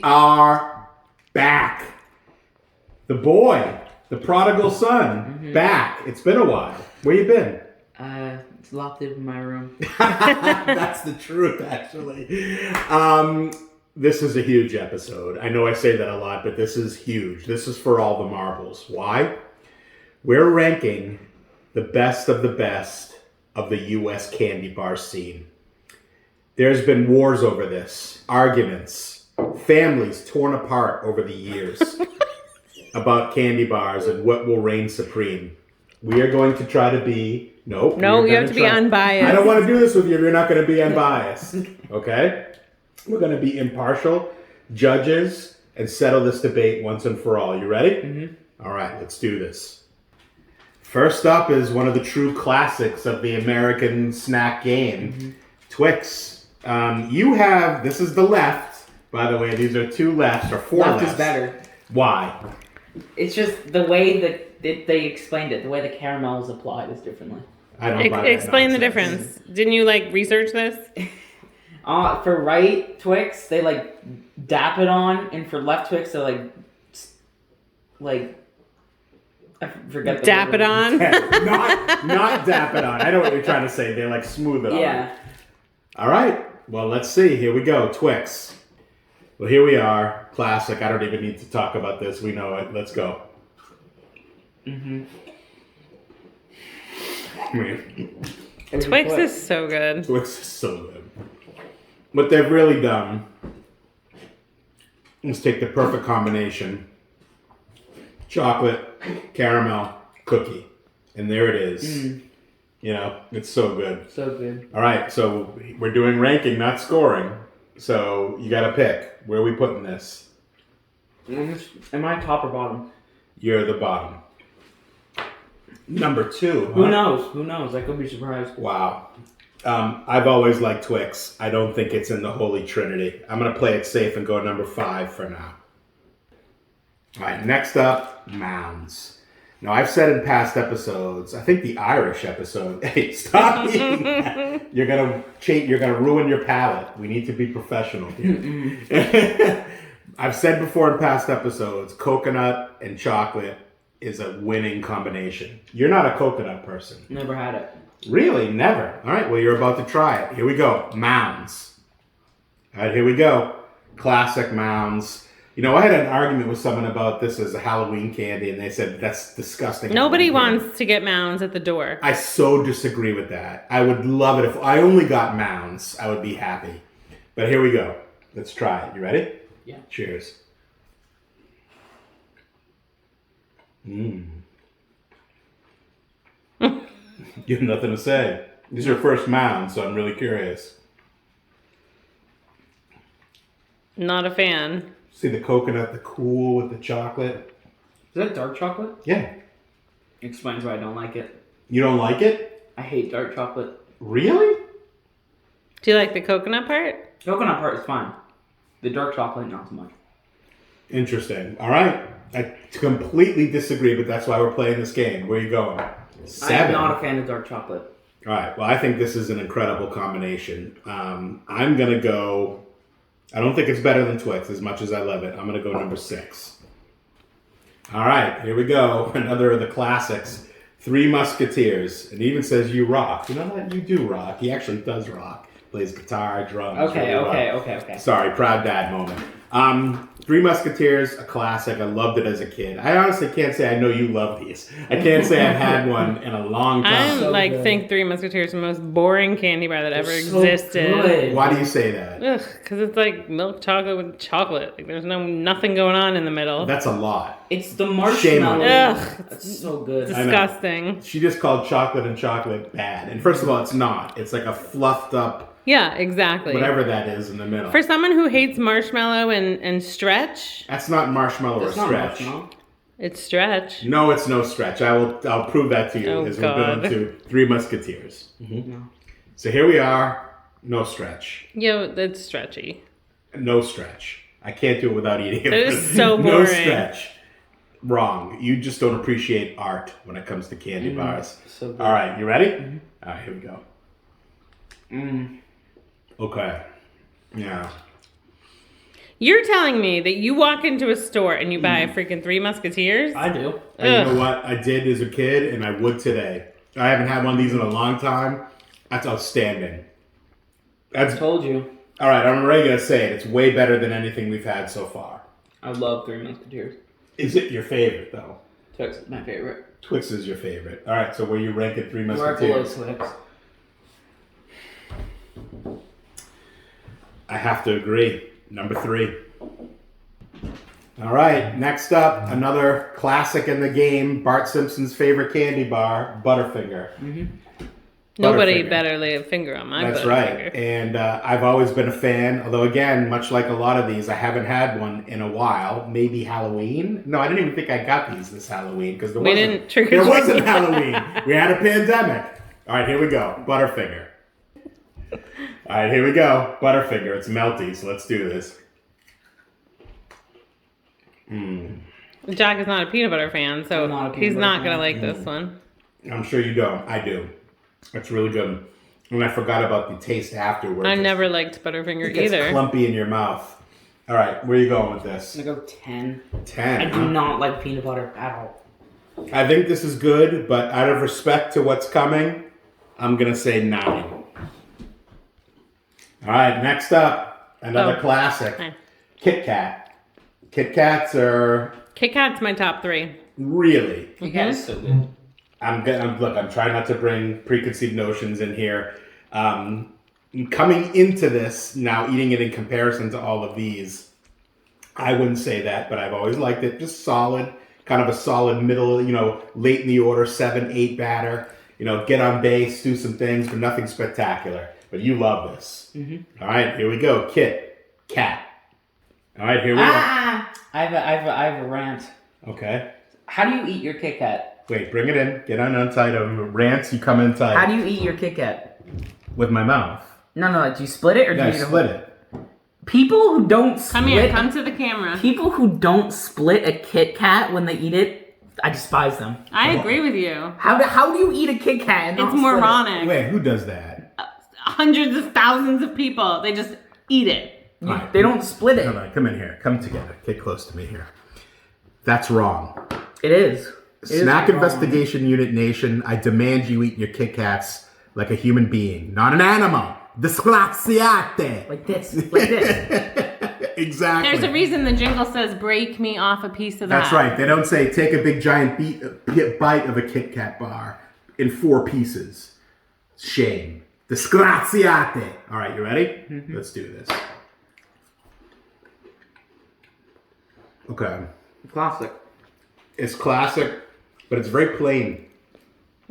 are back. The boy, the prodigal son, back. It's been a while. Where you been? It's locked in my room. That's the truth, actually. This is a huge episode. I know I say that a lot, but this is huge. This is for all the marbles. Why? We're ranking the best of the U.S. candy bar scene. There's been wars over this, arguments, families torn apart over the years about candy bars and what will reign supreme. We are going to try to be... No, you have to be unbiased. I don't want to do this with you if you're not going to be unbiased. Okay? We're going to be impartial judges and settle this debate once and for all. You ready? Mm-hmm. All right, let's do this. First up is one of the true classics of the American snack game, Twix. This is the left, by the way. These are two lefts or four lefts. Left is better. Why? It's just the way that they explained it. The way the caramel is applied is differently. I don't buy that Explain the nonsense. difference. Didn't you research this? For right Twix, they dap it on, and for left Twix, they I forget the Dap word. it on? not dap it on. I know what you're trying to say. They smooth it on. Yeah. All right. Well, let's see. Here we go. Twix. Well, here we are. Classic. I don't even need to talk about this. We know it. Let's go. Twix is so good. Twix is so good. What they've really done is take the perfect combination. Chocolate, caramel, cookie. And there it is. It's so good. So good. All right, so we're doing ranking, not scoring. So you got to pick. Where are we putting this? Am I top or bottom? You're the bottom. Number 2. Who knows? Who knows? I could be surprised. Wow. I've always liked Twix. I don't think it's in the Holy Trinity. I'm going to play it safe and go number 5 for now. All right, next up, Mounds. Now, I've said in past episodes, I think the Irish episode, hey, stop eating that. You're gonna ruin your palate. We need to be professional here. I've said before in past episodes, coconut and chocolate is a winning combination. You're not a coconut person. Never had it. Really? Never? All right, well, you're about to try it. Here we go. Mounds. All right, here we go. Classic Mounds. I had an argument with someone about this as a Halloween candy, and they said that's disgusting. Nobody wants to get Mounds at the door. I so disagree with that. I would love it if I only got Mounds. I would be happy. But here we go. Let's try it. You ready? Yeah. Cheers. You have nothing to say. This is your first Mound, so I'm really curious. Not a fan. See the coconut, the cool with the chocolate? Is that dark chocolate? Yeah. Explains why I don't like it. You don't like it? I hate dark chocolate. Really? Do you like the coconut part? Coconut part is fine. The dark chocolate, not so much. Interesting. All right. I completely disagree, but that's why we're playing this game. Where are you going? 7. I'm not a fan of dark chocolate. All right. Well, I think this is an incredible combination. I'm going to go... I don't think it's better than Twix as much as I love it. I'm going to go number 6. All right. Here we go. Another of the classics. 3 Musketeers. It even says you rock. You know what? You do rock. He actually does rock. Plays guitar, drums. Okay. Sorry, proud dad moment. 3 Musketeers, a classic. I loved it as a kid. I honestly can't say I know you love these. I can't say I've had one in a long time. I think 3 Musketeers is the most boring candy bar that ever existed. Good. Why do you say that? Ugh, because it's like milk chocolate with chocolate. There's nothing going on in the middle. That's a lot. It's the Shame on marshmallow. you. Ugh, That's so good. disgusting. She just called chocolate and chocolate bad. And first of all, it's not. It's like a fluffed up, Yeah, exactly. whatever that is in the middle. For someone who hates marshmallow and stretch, That's not marshmallow It's or not stretch. marshmallow. it's stretch. No, it's no stretch. I'll prove that to you Oh, as God. we're going to 3 Musketeers. No. So here we are. No stretch. Yo, that's stretchy. No stretch. I can't do it without eating it. That is so No boring. stretch. Wrong. You just don't appreciate art when it comes to candy bars. So good. All right, you ready? All right, here we go. Okay. Yeah. You're telling me that you walk into a store and you buy a freaking 3 Musketeers? I do. And you know what? I did as a kid, and I would today. I haven't had one of these in a long time. That's outstanding. I told you. All right, I'm already going to say it. It's way better than anything we've had so far. I love 3 Musketeers. Is it your favorite, though? Twix is my favorite. Twix is your favorite. All right, so where you rank it 3 Right Musketeers? below Twix. I have to agree. Number 3. All right, next up, another classic in the game, Bart Simpson's favorite candy bar, Butterfinger. Mm-hmm. Nobody Butterfinger. better lay a finger on my That's Butterfinger. right. And I've always been a fan, although again, much like a lot of these, I haven't had one in a while. Maybe Halloween? No, I didn't even think I got these this Halloween because there wasn't Halloween. We had a pandemic. All right, here we go. Butterfinger. All right, here we go. Butterfinger. It's melty, so let's do this. Jack is not a peanut butter fan, so he's not going to like this one. I'm sure you don't. I do. It's really good. And I forgot about the taste afterwards. I never liked Butterfinger It gets either. clumpy in your mouth. All right, where are you going with this? I'm going to go 10. 10. I do not like peanut butter at all. I think this is good, but out of respect to what's coming, I'm going to say 9. All right, next up, another classic. Hi. Kit Kat. Kit Kats are Kit Kat's my top 3. really... Kit Kat is so good. I'm trying not to bring preconceived notions in here. Coming into this, now eating it in comparison to all of these, I wouldn't say that, but I've always liked it. Just solid, kind of a solid middle, late in the order, 7, 8 batter. Get on base, do some things, but nothing spectacular. But you love this. Mm-hmm. All right, here we go. Kit Kat. All right, here we go. I have a rant. Okay. How do you eat your Kit Kat? Wait, bring it in. Get on tight. Rants, you come in tight. How do you eat your Kit Kat? With my mouth. No. Do you split it or do Yeah, you I eat split it. People who don't split... Come here, come to the camera. People who don't split a Kit Kat when they eat it, I despise them. I agree with you. How do you eat a Kit Kat and not It's split moronic. Wait, who does that? Hundreds of thousands of people. They just eat it. Right. They don't split it. No, come in here. Come together. Get close to me here. That's wrong. It is. Snack Investigation Unit Nation, I demand you eat your Kit Kats like a human being, not an animal. Disgraziate. Like this. Like this. Exactly. There's a reason the jingle says, break me off a piece of that. That's right. They don't say take a big giant bite of a Kit Kat bar in 4 pieces. Shame. Disgraziate. All right, you ready? Mm-hmm. Let's do this. Okay. Classic. It's classic, but it's very plain.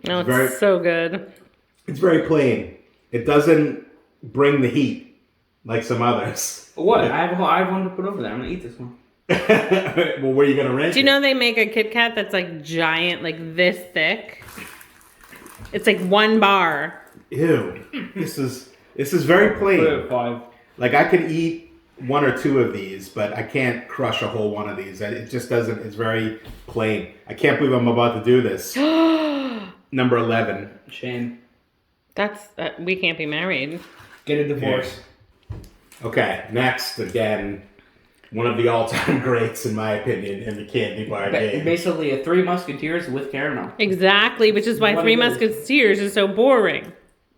No, it's so good. It's very plain. It doesn't bring the heat like some others. What? I have one to put over there. I'm going to eat this one. Well, where are you going to rank Do you know they make a Kit Kat that's like giant, like this thick? It's like 1 bar. Ew. This is very plain. 5. Like I could eat 1 or 2 of these, but I can't crush a whole one of these. It just doesn't. It's very plain. I can't believe I'm about to do this. Number 11. Shame. That's we can't be married. Get a divorce. Okay, next again, one of the all-time greats in my opinion in the candy bar game. Basically, a 3 Musketeers with caramel. Exactly, which is why What 3 it is. Musketeers is so boring.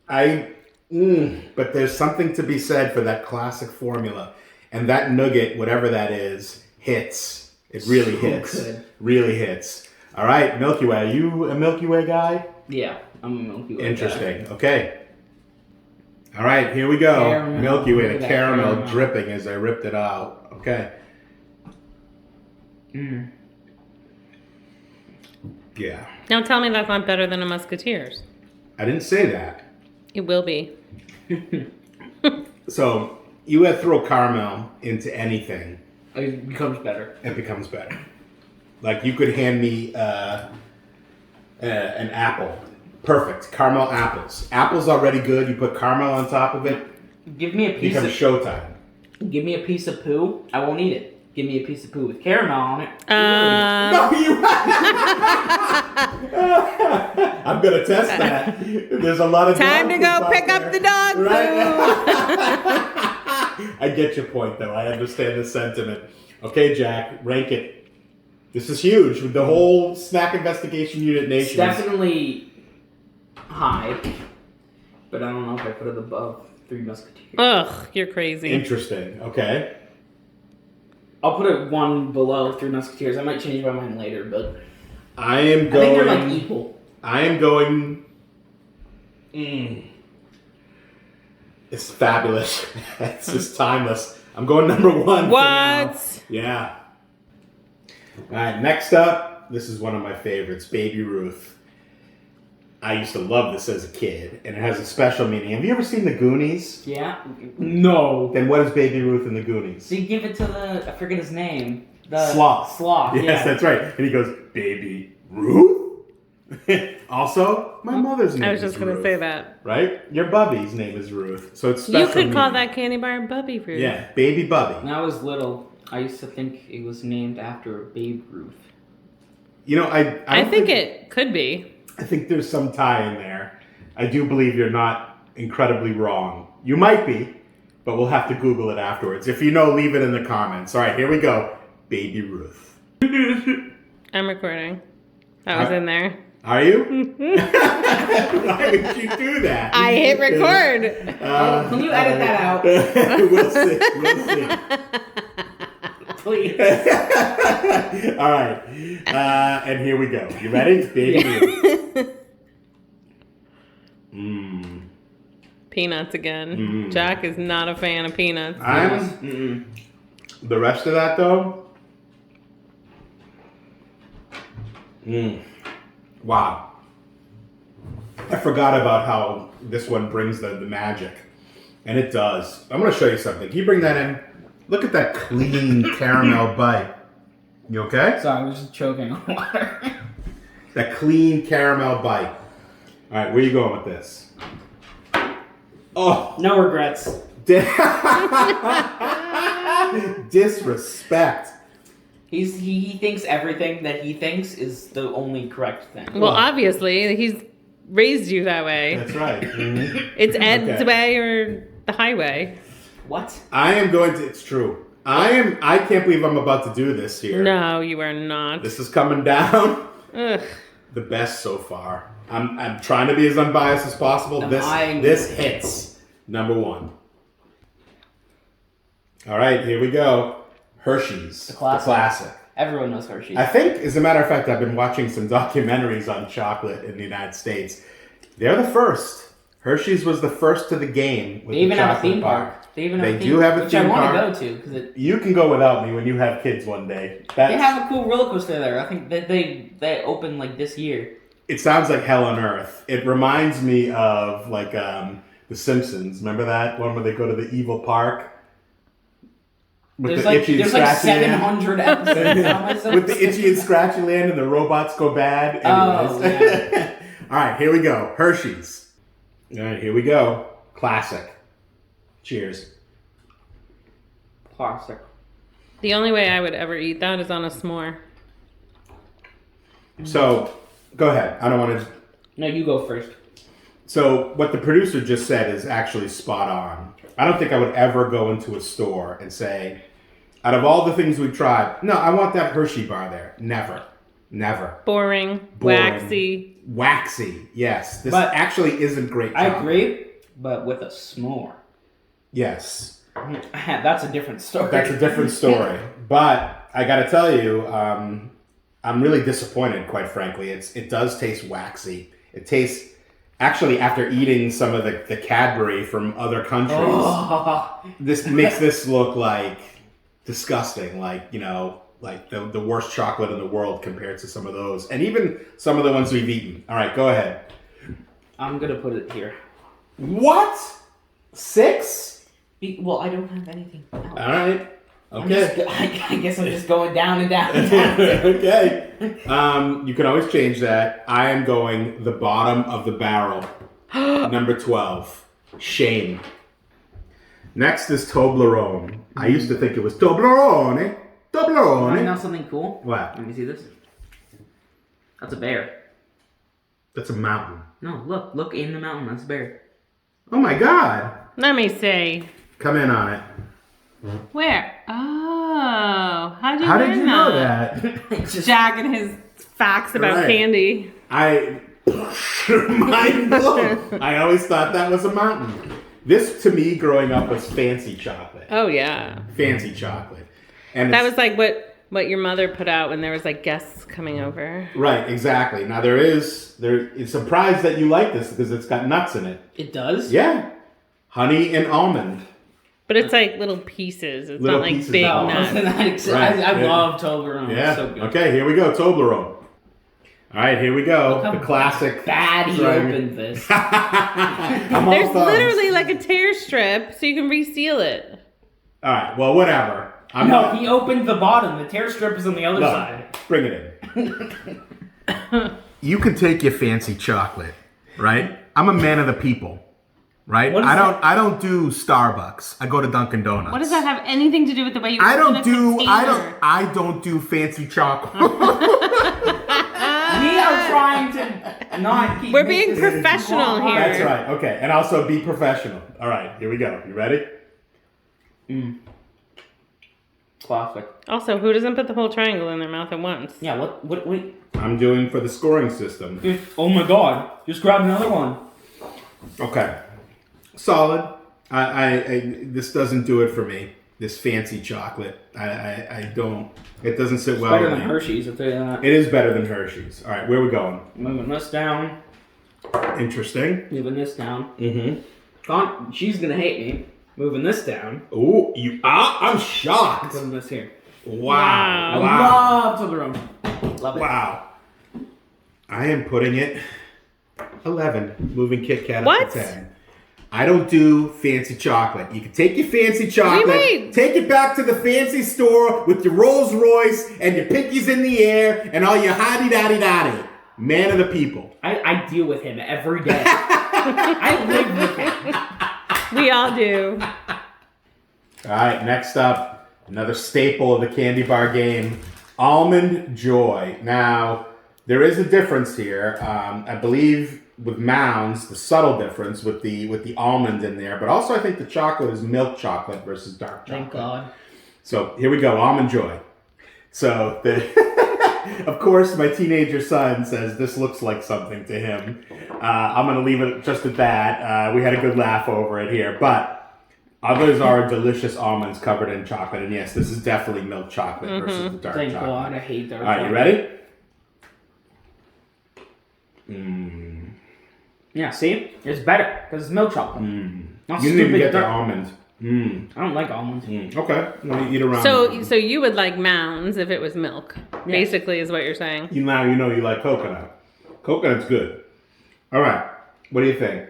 But there's something to be said for that classic formula, and that nugget, whatever that is, hits. It really hits. Good. Really hits. All right, Milky Way. Are you a Milky Way guy? Yeah, I'm a Milky Way. Interesting. Okay. All right, here we go. Caramel. Milky Way, Look the at that caramel caramel. dripping as I ripped it out. Okay. Yeah. Now tell me that's not better than a Musketeers. I didn't say that. It will be. So, you throw caramel into anything, It becomes better. it becomes better. Like, you could hand me an apple. Perfect. Caramel apples. Apple's already good. You put caramel on top of it, Give me a it piece becomes showtime. Give me a piece of poo. I won't eat it. Give me a piece of poo with caramel on it. No, you. I'm gonna test that. There's a lot of Time dog to go poop out pick up there. the dog Right? I get your point, though. I understand the sentiment. Okay, Jack, rank it. This is huge. The whole snack investigation unit nation. It's definitely high, but I don't know if I put it above Three Musketeers. Ugh, you're crazy. Interesting. Okay. I'll put it one below Three Musketeers. I might change my mind later, but I think they're like equal. I am going. It's fabulous. It's just timeless. I'm going number 1. What? Yeah. All right, next up, this is one of my favorites, Baby Ruth. I used to love this as a kid, and it has a special meaning. Have you ever seen The Goonies? Yeah? No. Then what is Baby Ruth in The Goonies? So you give it to the, I forget his name. The Sloth. Sloth, Yes, yeah. that's right. And he goes, Baby Ruth? Also, my mother's name is I was just going to Ruth, say that. right? Your Bubby's name is Ruth. So it's special You could call meaning. that candy bar Bubby Fruit. Yeah, Baby Bubby. When I was little, I used to think it was named after Babe Ruth. You know, I I don't think it could be. I think there's some tie in there. I do believe you're not incredibly wrong. You might be, but we'll have to Google it afterwards. If you know, leave it in the comments. All right, here we go. Baby Ruth. I'm recording. That was in there. Are you? Why would you do that? I hit record. Can you edit that out? We'll see. We'll see. Please. All right. And here we go. You ready? Baby Ruth. Peanuts again. Jack is not a fan of peanuts. The rest of that, though. Wow. I forgot about how this one brings the magic. And it does. I'm going to show you something. Can you bring that in? Look at that clean caramel bite. You okay? Sorry, I was just choking on water. That clean caramel bite. All right, where are you going with this? Oh. No regrets. Disrespect. He thinks everything that he thinks is the only correct thing. Well, obviously, he's raised you that way. That's right. It's Ed's way or the highway. What? I am going to. It's true. I can't believe I'm about to do this here. No, you are not. This is coming down. Ugh. The best so far. I'm trying to be as unbiased as possible. This hits number 1. All right, here we go. Hershey's. The classic. The classic. Everyone knows Hershey's. I think, as a matter of fact, I've been watching some documentaries on chocolate in the United States. They're the first. Hershey's was the first to the game. With They even the have a chocolate theme bar. park. They even have They a theme do have a which theme I want park. to go to because You can go without me when you have kids one day. they have a cool roller coaster there. I think that they opened like this year. It sounds like hell on earth. It reminds me of like The Simpsons. Remember that one where they go to the evil park? With There's the itchy and like scratchy land? 700 episodes. With the itchy and scratchy land and the robots go bad. Oh, Anyways. yeah. All right, here we go. Hershey's. All right, here we go. Classic. Cheers. Classic. The only way I would ever eat that is on a s'more. So, go ahead. I don't want to... No, you go first. So, what the producer just said is actually spot on. I don't think I would ever go into a store and say, out of all the things we've tried, no, I want that Hershey bar there. Never. Never. Boring. Boring. Waxy. Waxy. Yes. This But actually isn't great I chocolate. agree, but with a s'more. Yes. That's a different story. That's a different story. But I got to tell you, I'm really disappointed, quite frankly. It does taste waxy. It tastes... Actually, after eating some of the Cadbury from other countries, this makes this look like disgusting. Like, you know, like the worst chocolate in the world compared to some of those. And even some of the ones we've eaten. All right, go ahead. I'm going to put it here. What? 6? Well, I don't have anything else. All right. Okay. I guess I'm just going down and down and down. Okay. You can always change that. I am going the bottom of the barrel. Number 12. Shame. Next is Toblerone. I used to think it was Toblerone. Want to know Toblerone. something cool? What? Let me see this. That's a bear. That's a mountain. No, look in the mountain. That's a bear. Oh my God. Let me see. Come in on it. Where? Oh, how How did you know that? Jack and his facts about Right. candy. Mind blown. I always thought that was a mountain. This, to me, growing up, was fancy chocolate. Oh yeah, Fancy chocolate. And that it's- was like what your mother put out when there was like guests coming over. Right, exactly. Now it's surprised that you like this because it's got nuts in it. It does? Yeah. Honey and almond. But it's like little pieces. It's Little not like pieces. big No, nuts. Right, I yeah. love Toblerone. Yeah. It's so good. Okay, here we go. Toblerone. All right, here we go. Look how The classic. Bad he Sorry. opened this. I'm all There's thumbs. literally like a tear strip, so you can reseal it. All right, well, whatever. No, he opened the bottom. The tear strip is on the other No, side. bring it in. You can take your fancy chocolate, right? I'm a man of the people, right? What is I don't do Starbucks. I go to Dunkin' Donuts. What does that have anything to do with the way you I open don't a do container? I don't do fancy chocolate. We are trying to not keep We're make being this professional too long. here. That's right. Okay, and also be professional. All right, here we go. You ready? Classic. Also, who doesn't put the whole triangle in their mouth at once? Yeah, what? I'm doing for the scoring system. Oh my god. Just grab another one. Okay, solid. I this doesn't do it for me. This fancy chocolate. I don't. It doesn't sit well Better with than me. Hershey's, I'll tell you that. It is better than Hershey's. All right, where are we going? Moving this down. Interesting. Moving this down. Mm-hmm. She's gonna hate me. Moving this down. Ooh, I'm shocked. Putting this here. Wow. Wow. Wow. Love Toblerone. Love it. Wow. I am putting it 11. Moving Kit Kat up What? to 10. I don't do fancy chocolate. You can take your fancy chocolate, Wait. take it back to the fancy store with your Rolls Royce and your pickies in the air and all your hotty-dotty-dotty. Man of the people. I deal with him every day. I live with him. We all do. All right, next up, another staple of the candy bar game, Almond Joy. Now, there is a difference here. I believe with Mounds, the subtle difference with the almond in there, but also I think the chocolate is milk chocolate versus dark chocolate. Thank God. So here we go, Almond Joy. So of course, my teenager son says this looks like something to him. I'm going to leave it just at that. We had a good laugh over it here, but others are delicious almonds covered in chocolate, and yes, this is definitely milk chocolate versus the dark Thank chocolate. God. I hate dark All right, you ready? Yeah, see? It's better because it's milk chocolate. Not You didn't even stupid get the dark- almond. I don't like almonds. Okay, well, you eat around. So you would like Mounds if it was milk, basically, is what you're saying. You now you know you like coconut. Coconut's good. All right, what do you think?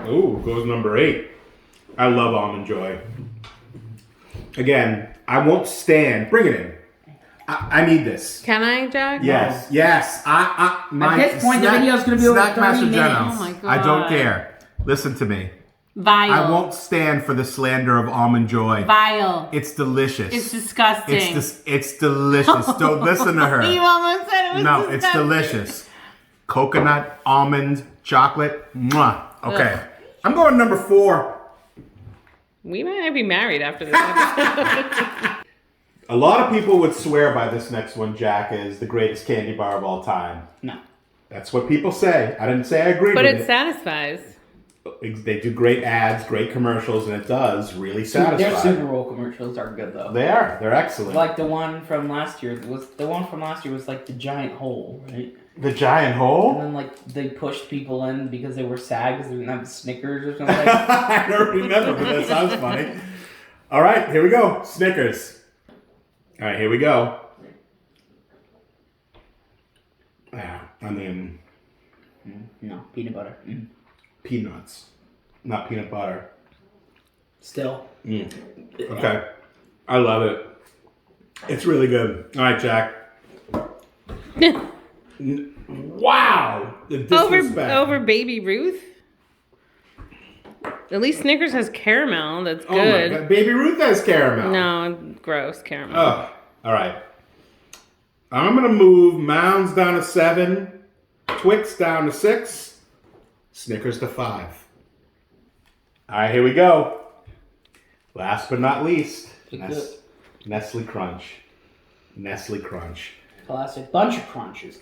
Ooh, goes number 8. I love Almond Joy. Again, I won't stand. Bring it in. I need this. Can I, Jack? Yes, yes. At this point, the video's gonna be over 30 minutes. Oh my God. I don't care. Listen to me. Vile. I won't stand for the slander of Almond Joy. Vile. It's delicious. It's disgusting. It's delicious. Don't listen to her. You almost said it was No, it's disgusting. delicious. Coconut, almond, chocolate. Mwah. Okay. Ugh. I'm going number 4. We might not be married after this episode. A lot of people would swear by this next one, Jack, is the greatest candy bar of all time. No. That's what people say. I didn't say I agree But with it satisfies. They do great ads, great commercials, and it does really satisfy. Their Super Bowl commercials are good though. They are. They're excellent. Like the one from last year was like the giant hole, right? The giant And hole? then like they pushed people in because they were sad because they didn't have Snickers or something. I don't remember, but that sounds funny. All right, here we go. Snickers. All right, here we go. Yeah, I mean, No, peanut butter. peanuts, not peanut butter. Still. Okay, I love it. It's really good. All right, Jack. Wow, the disrespect. over Baby Ruth? At least Snickers has caramel. That's Oh my good. God, Baby Ruth has caramel. No, gross caramel. Oh, all right. I'm gonna move Mounds down to 7, Twix down to 6, Snickers to 5. All right, here we go. Last but not least, It's Nestle Crunch. Nestle Crunch. Classic bunch of crunches.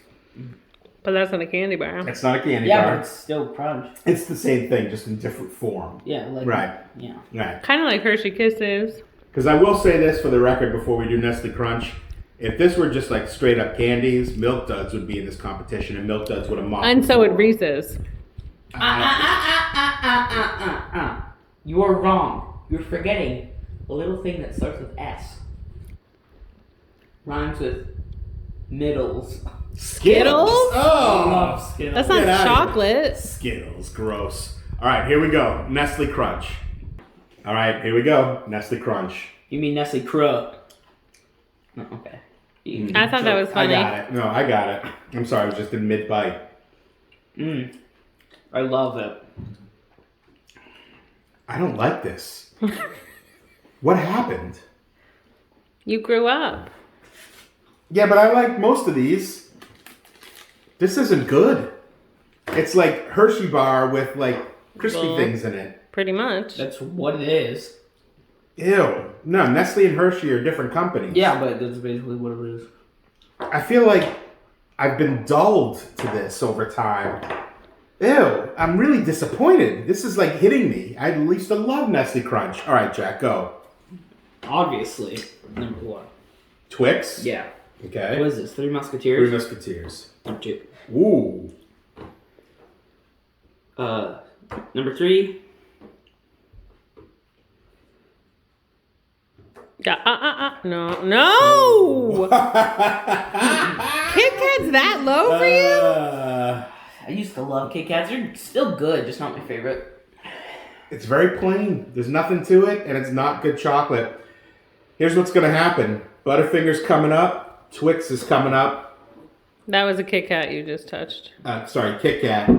But that's not a candy bar. It's not a candy Yeah, bar. but it's still crunch. It's the same thing, just in different form. Yeah, like Right. Yeah. Right. Kind of like Hershey Kisses. Because I will say this for the record before we do Nestle Crunch. If this were just like straight up candies, Milk Duds would be in this competition, and Milk Duds would have mocked. And so would Reese's. You are wrong. You're forgetting a little thing that starts with S. Rhymes with middles. Skittles? I Oh! love Skittles. That's not Get outta here. chocolate. Skittles, gross. All right, here we go. Nestle Crunch. All right, here we go. Nestle Crunch. You mean Nestle Crunch? Oh, okay. I thought that was funny. I got it. No, I got it. I'm sorry, I was just in mid-bite. I love it. I don't like this. What happened? You grew up. Yeah, but I like most of these. This isn't good. It's like Hershey bar with like crispy Well, things in it. Pretty much. That's what it is. Ew. No, Nestle and Hershey are different companies. Yeah, but that's basically what it is. I feel like I've been dulled to this over time. Ew, I'm really disappointed. This is like hitting me. I used to love Nestle Crunch. All right, Jack, go. Obviously, number one. Twix? Yeah. Okay. What is this? Three Musketeers? Three Musketeers. Number two. Ooh. Number three. Yeah, no. Kit Kat's that low for you? I used to love Kit Kats. They're still good, just not my favorite. It's very plain. There's nothing to it, and it's not good chocolate. Here's what's going to happen. Butterfinger's coming up. Twix is coming up. That was a Kit Kat you just touched. Sorry, Kit Kat.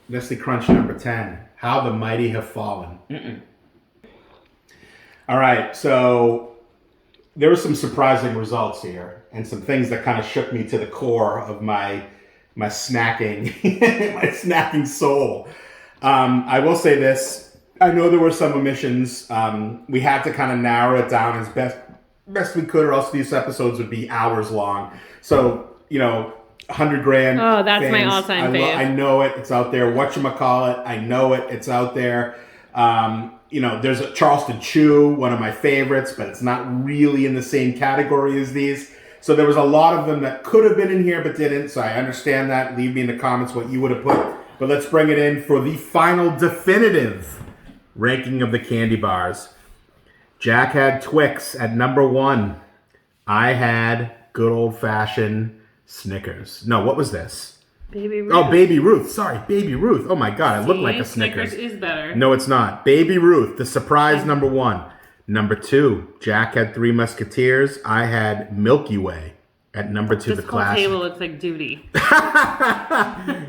Nestle Crunch number 10. How the mighty have fallen. All right, so there were some surprising results here, and some things that kind of shook me to the core of my snacking, my snacking soul. I will say this: I know there were some omissions. We had to kind of narrow it down as best we could, or else these episodes would be hours long. So 100 grand. Oh, that's my fans. all-time fave. I know it. It's out there. Whatchamacallit. I know it. It's out there. There's a Charleston Chew, one of my favorites, but it's not really in the same category as these. So there was a lot of them that could have been in here but didn't. So I understand that. Leave me in the comments what you would have put. But let's bring it in for the final definitive ranking of the candy bars. Jack had Twix at number 1. I had good old-fashioned Snickers. No, what was this? Baby Ruth. Oh, Baby Ruth. Sorry, Baby Ruth. Oh my God, I look like a Snickers Snickers. is better. No, it's not. Baby Ruth, the surprise number 1. Number 2, Jack had Three Musketeers. I had Milky Way at number 2, This the whole classic. table looks like duty.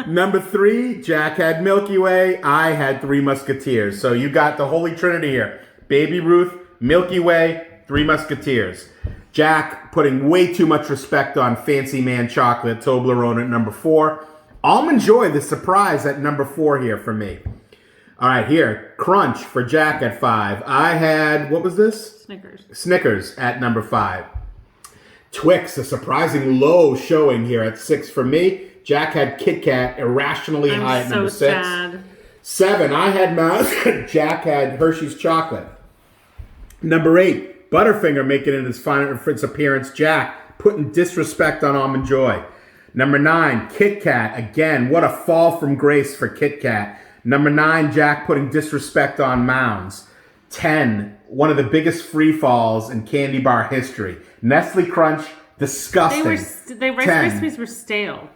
Number 3, Jack had Milky Way. I had Three Musketeers. So you got the Holy Trinity here. Baby Ruth, Milky Way, Three Musketeers. Jack putting way too much respect on Fancy Man Chocolate, Toblerone at number 4. Almond Joy, the surprise, at number 4 here for me. All right, here. Crunch for Jack at 5. I had, what was this? Snickers. Snickers at number 5. Twix, a surprising low showing here at 6 for me. Jack had Kit Kat, irrationally high at number 6. Sad. 7, I had Mounds. Jack had Hershey's Chocolate. Number 8, Butterfinger making it its appearance. Jack putting disrespect on Almond Joy. Number 9, Kit Kat. Again, what a fall from grace for Kit Kat. Number 9, Jack putting disrespect on Mounds. 10, one of the biggest free falls in candy bar history. Nestle Crunch, disgusting. The Rice 10. Krispies were stale.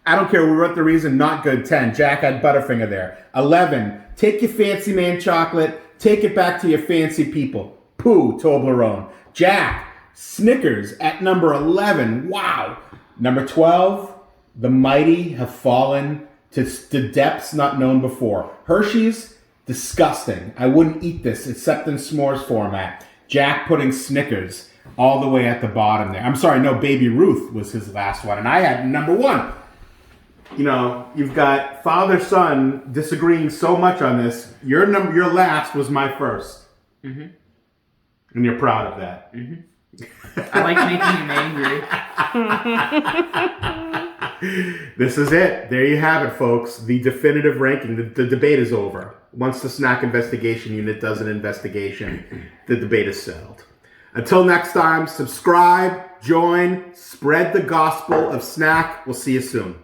I don't care what the reason, not good. 10, Jack had Butterfinger there. 11, take your Fancy Man Chocolate, take it back to your fancy people. Pooh, Toblerone. Jack, Snickers at number 11. Wow. Number 12, the mighty have fallen to depths not known before. Hershey's, disgusting. I wouldn't eat this except in s'mores format. Jack putting Snickers all the way at the bottom there. I'm sorry, no, Baby Ruth was his last one. And I had number 1. you know, you've got father-son disagreeing so much on this. Your last was my first. Mm-hmm. And you're proud of that. Mm-hmm. I like making him angry. This is it. There you have it, folks. The definitive ranking. The debate is over. Once the Snack Investigation Unit does an investigation, the debate is settled. Until next time, subscribe, join, spread the gospel of snack. We'll see you soon.